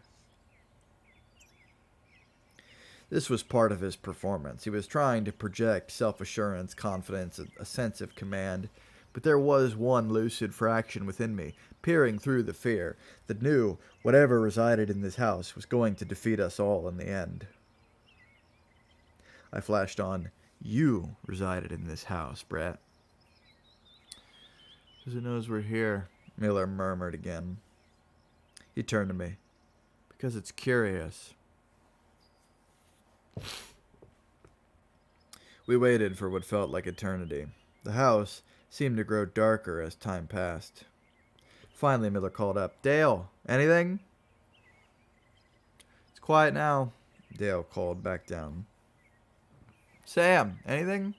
This was part of his performance. He was trying to project self-assurance, confidence, a sense of command, but there was one lucid fraction within me, peering through the fear, that knew whatever resided in this house was going to defeat us all in the end. I flashed on, "You resided in this house, Brett." "'Cause it knows we're here," Miller murmured again. He turned to me. "Because it's curious." We waited for what felt like eternity. The house seemed to grow darker as time passed. Finally, Miller called up, "Dale, anything?" "It's quiet now," Dale called back down. "Sam, anything?"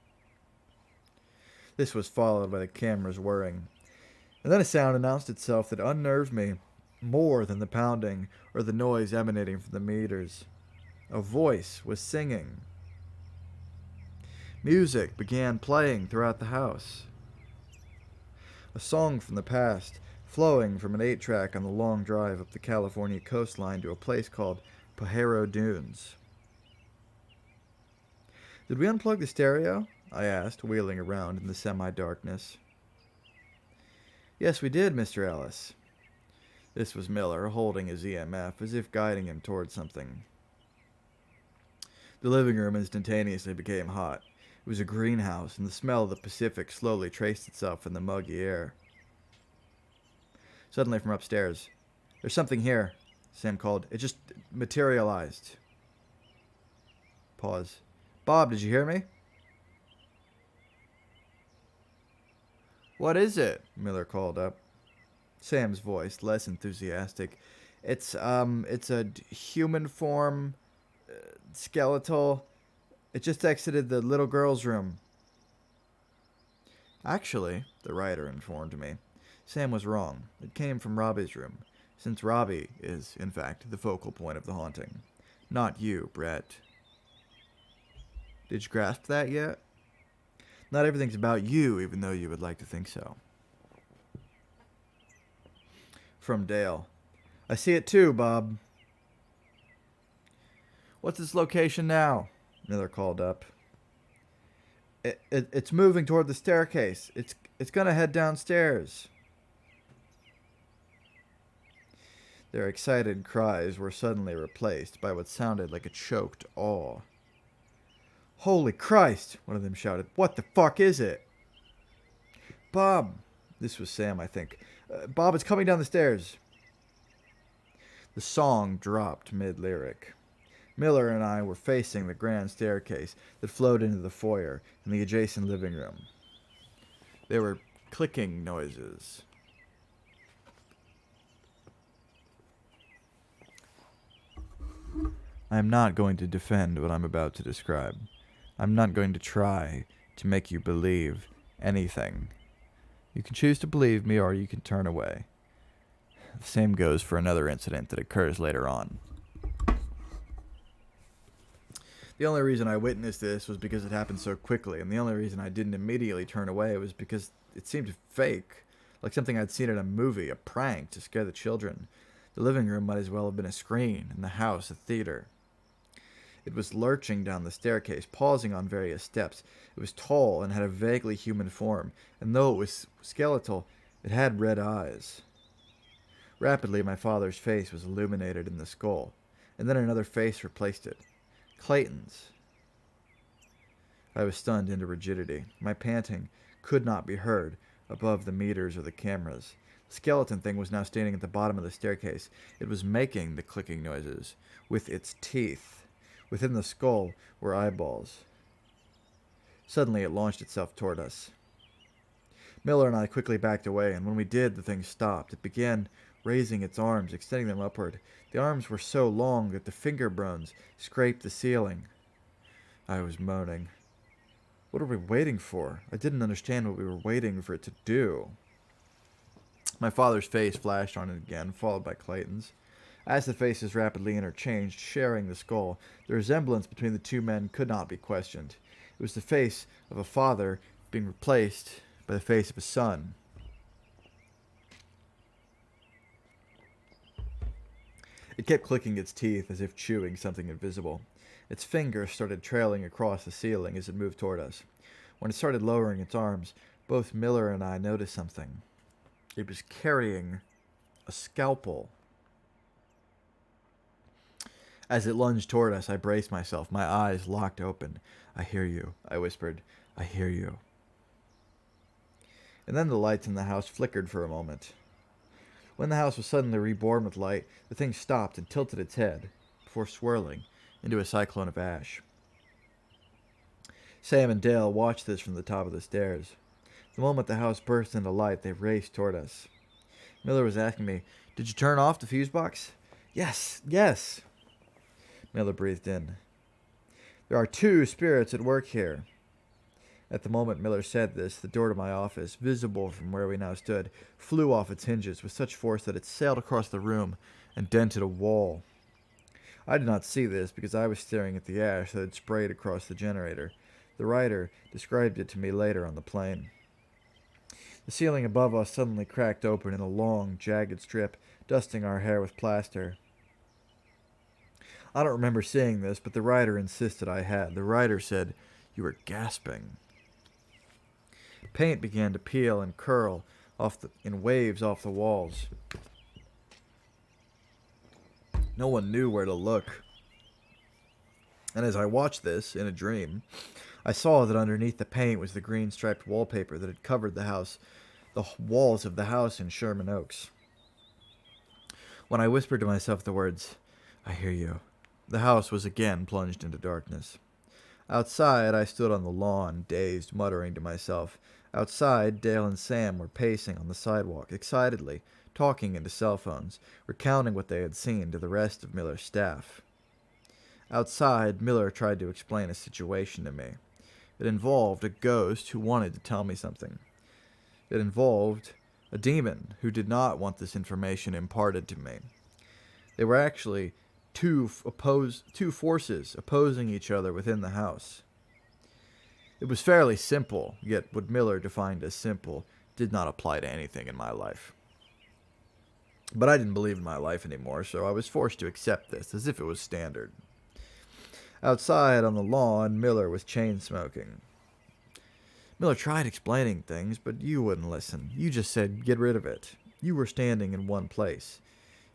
This was followed by the cameras whirring. And then a sound announced itself that unnerved me more than the pounding or the noise emanating from the meters. A voice was singing. Music began playing throughout the house. A song from the past, flowing from an 8-track on the long drive up the California coastline to a place called Pajaro Dunes. "Did we unplug the stereo?" I asked, wheeling around in the semi-darkness. "Yes, we did, Mr. Ellis." This was Miller, holding his EMF as if guiding him towards something. The living room instantaneously became hot. It was a greenhouse, and the smell of the Pacific slowly traced itself in the muggy air. Suddenly from upstairs, "There's something here," Sam called. "It just materialized." Pause. "Bob, did you hear me?" "What is it?" Miller called up. Sam's voice, less enthusiastic. It's a human form, skeletal. It just exited the little girl's room." "Actually," the writer informed me, Sam was wrong. It came from Robbie's room, since Robbie is, in fact, the focal point of the haunting. Not you, Brett. Did you grasp that yet? Not everything's about you, even though you would like to think so. From Dale. I see it too, Bob. What's its location now? Miller called up. It's moving toward the staircase. It's gonna head downstairs. Their excited cries were suddenly replaced by what sounded like a choked awe. Holy Christ! One of them shouted. What the fuck is it? Bob! This was Sam, I think. Bob, it's coming down the stairs. The song dropped mid-lyric. Miller and I were facing the grand staircase that flowed into the foyer and the adjacent living room. There were clicking noises. I am not going to defend what I'm about to describe. I'm not going to try to make you believe anything. You can choose to believe me or you can turn away. The same goes for another incident that occurs later on. The only reason I witnessed this was because it happened so quickly, and the only reason I didn't immediately turn away was because it seemed fake, like something I'd seen in a movie, a prank to scare the children. The living room might as well have been a screen, and the house a theater. It was lurching down the staircase, pausing on various steps. It was tall and had a vaguely human form, and though it was skeletal, it had red eyes. Rapidly, my father's face was illuminated in the skull, and then another face replaced it. Clayton's. I was stunned into rigidity. My panting could not be heard above the meters of the cameras. The skeleton thing was now standing at the bottom of the staircase. It was making the clicking noises with its teeth. Within the skull were eyeballs. Suddenly it launched itself toward us. Miller and I quickly backed away, and when we did, the thing stopped. It began raising its arms, extending them upward. The arms were so long that the finger bones scraped the ceiling. I was moaning. What are we waiting for? I didn't understand what we were waiting for it to do. My father's face flashed on it again, followed by Clayton's. As the faces rapidly interchanged, sharing the skull, the resemblance between the two men could not be questioned. It was the face of a father being replaced by the face of a son. It kept clicking its teeth as if chewing something invisible. Its fingers started trailing across the ceiling as it moved toward us. When it started lowering its arms, both Miller and I noticed something. It was carrying a scalpel. As it lunged toward us, I braced myself, my eyes locked open. I hear you, I whispered. I hear you. And then the lights in the house flickered for a moment. When the house was suddenly reborn with light, the thing stopped and tilted its head, before swirling into a cyclone of ash. Sam and Dale watched this from the top of the stairs. The moment the house burst into light, they raced toward us. Miller was asking me, "Did you turn off the fuse box?" Yes. Miller breathed in. "There are two spirits at work here." At the moment Miller said this, the door to my office, visible from where we now stood, flew off its hinges with such force that it sailed across the room and dented a wall. I did not see this because I was staring at the ash that had sprayed across the generator. The writer described it to me later on the plane. The ceiling above us suddenly cracked open in a long, jagged strip, dusting our hair with plaster. I don't remember seeing this, but the writer insisted I had. The writer said, "You were gasping." Paint began to peel and curl in waves off the walls. No one knew where to look. And as I watched this, in a dream, I saw that underneath the paint was the green striped wallpaper that had covered the walls of the house in Sherman Oaks. When I whispered to myself the words, "I hear you," the house was again plunged into darkness. Outside, I stood on the lawn, dazed, muttering to myself. Outside, Dale and Sam were pacing on the sidewalk, excitedly, talking into cell phones, recounting what they had seen to the rest of Miller's staff. Outside, Miller tried to explain a situation to me. It involved a ghost who wanted to tell me something. It involved a demon who did not want this information imparted to me. They were actually two forces opposing each other within the house. It was fairly simple, yet what Miller defined as simple did not apply to anything in my life. But I didn't believe in my life anymore, so I was forced to accept this as if it was standard. Outside on the lawn, Miller was chain smoking. Miller tried explaining things, but you wouldn't listen. You just said, get rid of it. You were standing in one place.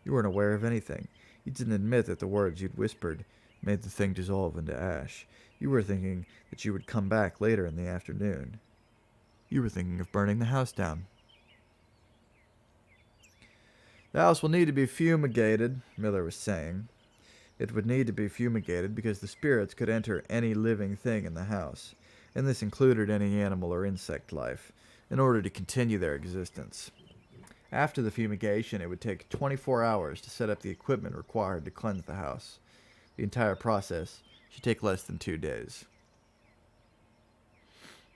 You weren't aware of anything. You didn't admit that the words you'd whispered made the thing dissolve into ash. You were thinking that you would come back later in the afternoon. You were thinking of burning the house down. The house will need to be fumigated, Miller was saying. It would need to be fumigated because the spirits could enter any living thing in the house, and this included any animal or insect life, in order to continue their existence. After the fumigation, it would take 24 hours to set up the equipment required to cleanse the house. The entire process should take less than 2 days.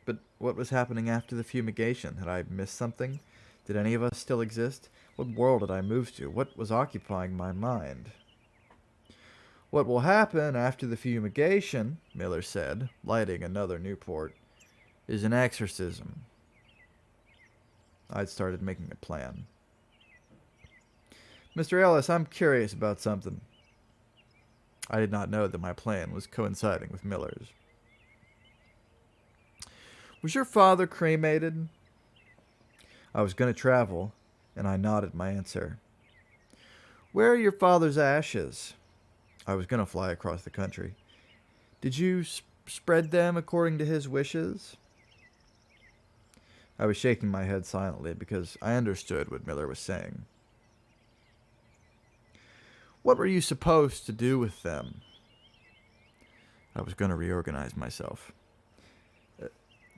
But what was happening after the fumigation? Had I missed something? Did any of us still exist? What world had I moved to? What was occupying my mind? What will happen after the fumigation, Miller said, lighting another Newport, is an exorcism. I'd started making a plan. Mr. Ellis, I'm curious about something. I did not know that my plan was coinciding with Miller's. Was your father cremated? I was going to travel, and I nodded my answer. Where are your father's ashes? I was going to fly across the country. Did you spread them according to his wishes? I was shaking my head silently because I understood what Miller was saying. What were you supposed to do with them? I was going to reorganize myself.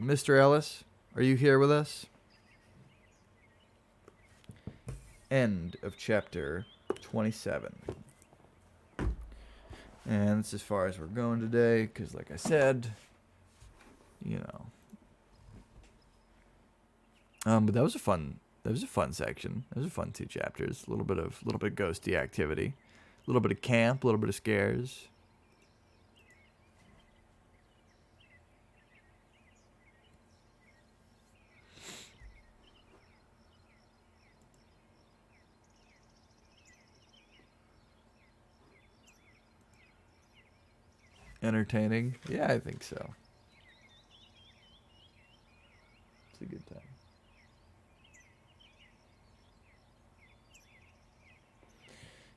Mr. Ellis, are you here with us? End of chapter 27. And that's as far as we're going today, because like I said, but that was a fun section. That was a fun 2 chapters. A little bit of ghosty activity, a little bit of camp, a little bit of scares. Entertaining? Yeah, I think so. It's a good time.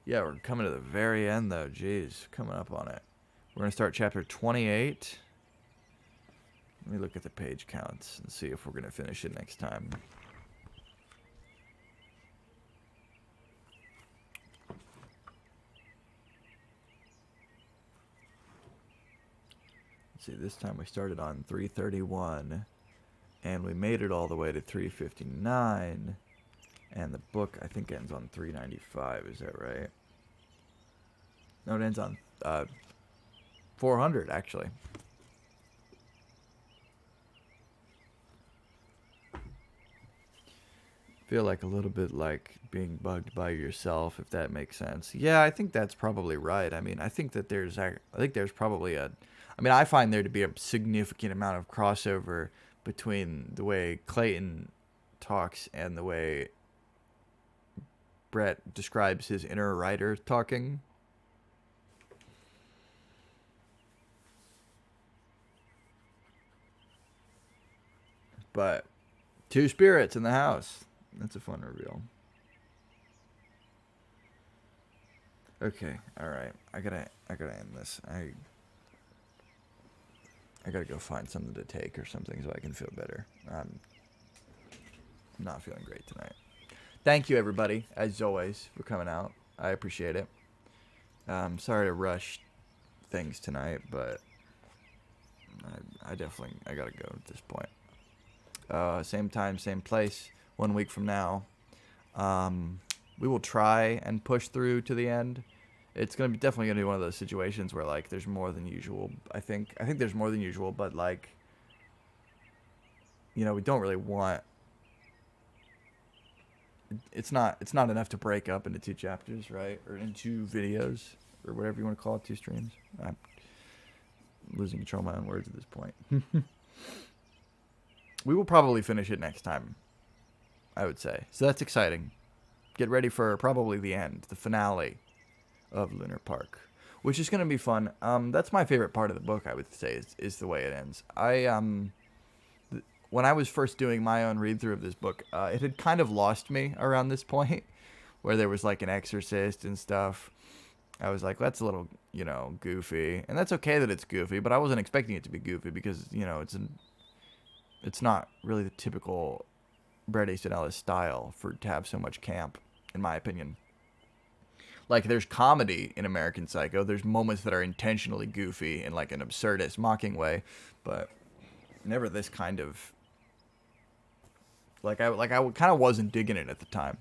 Yeah, we're coming to the very end, though. Jeez, coming up on it. We're going to start chapter 28. Let me look at the page counts and see if we're going to finish it next time. See, this time we started on 331, and we made it all the way to 359, and the book, I think, ends on 395, is that right? No, it ends on 400, actually. Feel like a little bit like being bugged by yourself, if that makes sense. Yeah, I think that's probably right. I mean, I think there's probably I find there to be a significant amount of crossover between the way Clayton talks and the way Brett describes his inner writer talking. But 2 spirits in the house. That's a fun reveal. Okay, all right. I gotta end this. I gotta go find something to take or something so I can feel better. I'm not feeling great tonight. Thank you, everybody, as always, for coming out. I appreciate it. Sorry to rush things tonight, but I gotta go at this point. Same time, same place. 1 week from now, we will try and push through to the end. It's definitely gonna be one of those situations where like there's more than usual. I think there's more than usual, but like, we don't really want. It's not enough to break up into 2 chapters, right? Or into 2 videos, or whatever you want to call it, 2 streams. I'm losing control of my own words at this point. We will probably finish it next time, I would say. So that's exciting. Get ready for probably the end, the finale of Lunar Park, which is going to be fun. That's my favorite part of the book, I would say, is the way it ends. When I was first doing my own read-through of this book, it had kind of lost me around this point, where there was like an exorcist and stuff. I was like, that's a little, goofy. And that's okay that it's goofy, but I wasn't expecting it to be goofy because, it's not really the typical Bret Easton Ellis style to have so much camp, in my opinion. Like, there's comedy in American Psycho. There's moments that are intentionally goofy in, like, an absurdist, mocking way, but never this kind of... I kind of wasn't digging it at the time.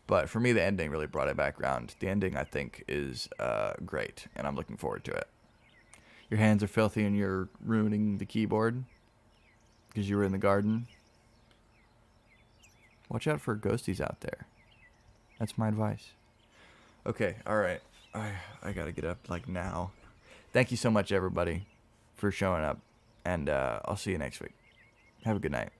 But for me, the ending really brought it back around. The ending, I think, is great, and I'm looking forward to it. Your hands are filthy and you're ruining the keyboard because you were in the garden. Watch out for ghosties out there. That's my advice. Okay, all right. I got to get up, now. Thank you so much, everybody, for showing up, and I'll see you next week. Have a good night.